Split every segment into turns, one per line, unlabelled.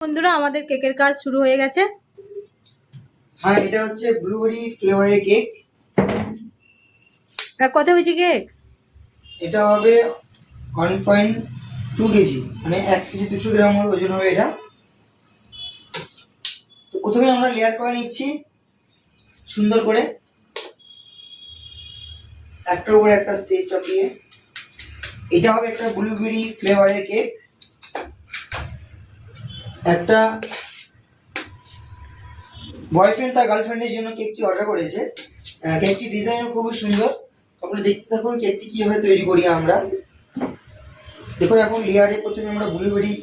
বন্ধুরা আমাদের কেকের কাজ শুরু হয়ে গেছে।
হ্যাঁ, এটা হচ্ছে ব্লুবেরি ফ্লেভারের কেক।
কত কেজি কেক?
এটা হবে 1.2 কেজি, মানে 1 কেজি 200 গ্রাম মতো ওজন হবে এটা। তো প্রথমে আমরা লেয়ার করে নিচ্ছি সুন্দর করে, একটার উপর একটা স্টেজ চাপিয়ে। এটা হবে একটা ব্লুবেরি ফ্লেভারের কেক। একটা বয়ফ্রেন্ড তার গার্লফ্রেন্ডের জন্য কেকটি অর্ডার করেছে। কেকটি ডিজাইনও খুবই সুন্দর। আপনারা দেখতে থাকুন কেকটি কিভাবে তৈরি করি আমরা। দেখুন, এখন লেয়ারে প্রথমে আমরা ব্লুবেরি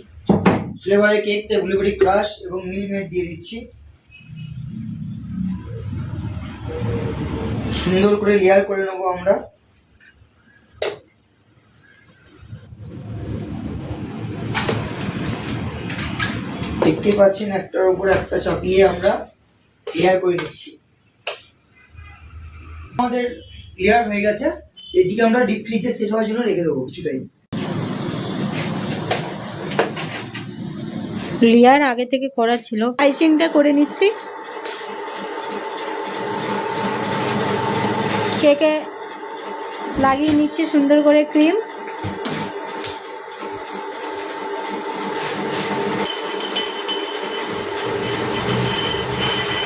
ফ্লেভারের কেক, তাই ব্লুবেরি ক্রাশ এবং মিল্ক মেড দিয়ে দিচ্ছি। সুন্দর করে লেয়ার করে নেব আমরা। দেখতে পাচ্ছেন একটার উপর একটা চাপিয়ে আমরা লেয়ার করে নিচ্ছি। আমাদের লেয়ার হয়ে গেছে। এটিকে আমরা ডিপ ফ্রিজে সেট হওয়ার জন্য রেখে দেবো কিছু টাইম।
লেয়ার আগে থেকে করা ছিল, আইসিংটা করে নিচ্ছি। কেকে লাগিয়ে নিচ্ছি সুন্দর করে ক্রিম।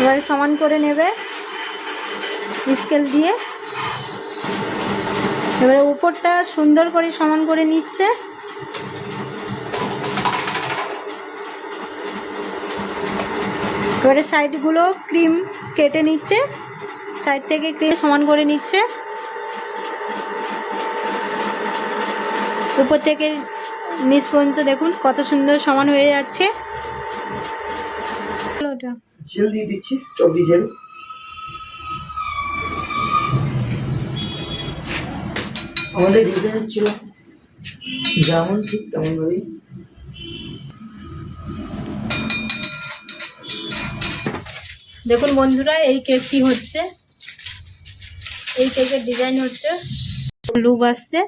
এবারে সমান করে নেবে স্কেল দিয়ে। এবারে উপরটা সুন্দর করে সমান করে নিচ্ছে। এবারে সাইডগুলো ক্রিম কেটে নিচ্ছে, সাইড থেকে ক্রিম সমান করে নিচ্ছে। উপর থেকে নিচ পর্যন্ত দেখুন কত সুন্দর সমান হয়ে যাচ্ছে।
জেল দিয়ে দিচ্ছি, স্ট্রবেরি জেল। আমাদের ডিজাইন ছিল যেমন ঠিক তেমন ভাবেই।
দেখুন বন্ধুরা, এই কেকটি হচ্ছে, এই কেকের ডিজাইন হচ্ছে, লুক আসছে।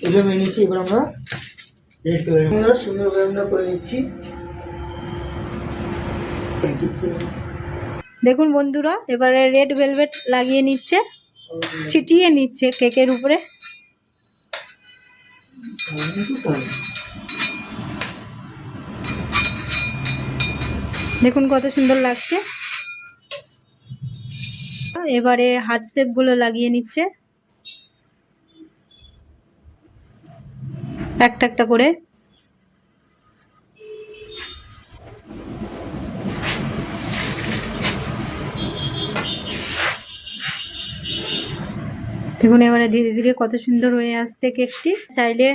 এটা মেনে নিচ্ছি। এবার আমরা রেড কালার সুন্দরভাবে আমরা করে নিচ্ছি।
দেখুন বন্ধুরা, এবারে রেড ভেলভেট লাগিয়ে নিচ্ছে, ছিটিয়ে নিচ্ছে কেকের উপরে। দেখুন কত সুন্দর লাগছে। এবারে হার্ট শেপ গুলো লাগিয়ে নিচ্ছে একটা একটা করে। দেখুন এবারে ধীরে ধীরে কত সুন্দর হয়ে আসছে কেকটি। চাইলে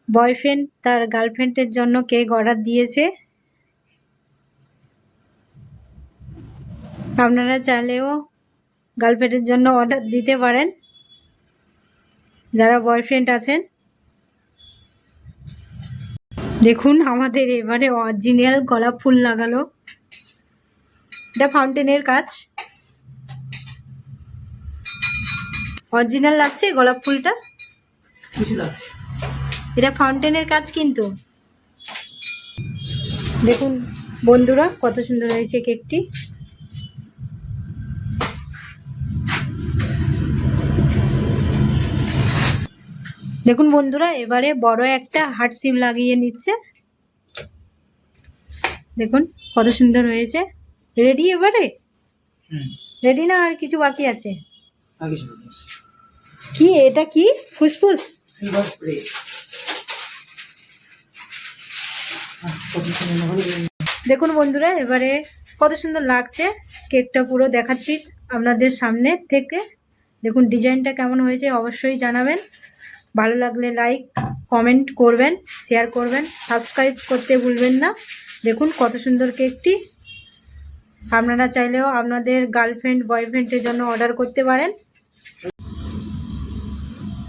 বয়ফ্রেন্ড তার গার্লফ্রেন্ডের জন্য কেক অর্ডার দিয়েছে, আপনারা চাইলেও গার্লফ্রেন্ডের জন্য অর্ডার দিতে পারেন যারা বয়ফ্রেন্ড আছেন। দেখুন আমাদের এবারে অরিজিনাল গোলাপ ফুল লাগালো। এটা ফাউন্টেনের কাজ, অরিজিনাল লাগছে গোলাপ ফুলটা। এটা ফাউন্টেনের কাজ কিন্তু। দেখুন বন্ধুরা কত সুন্দর হয়েছে কেকটি। দেখুন বন্ধুরা, এবারে বড় একটা হার্ট শেপ লাগিয়ে নিচ্ছে। দেখুন কত সুন্দর হয়েছে। রেডি এবারে? রেডি না আর কিছু বাকি আছে? কি এটা? কি ফুসফুস?
Silver spray.
দেখুন বন্ধুরা, এবারে কত সুন্দর লাগছে কেকটা, পুরো দেখাচ্ছি আপনাদের সামনে থেকে। দেখুন ডিজাইনটা কেমন হয়েছে অবশ্যই জানাবেন। ভালো লাগলে লাইক কমেন্ট করবেন, শেয়ার করবেন, সাবস্ক্রাইব করতে ভুলবেন না। দেখুন কত সুন্দর কেকটি। আপনারা চাইলেও আপনাদের গার্লফ্রেন্ড বয়ফ্রেন্ডের জন্য অর্ডার করতে পারেন।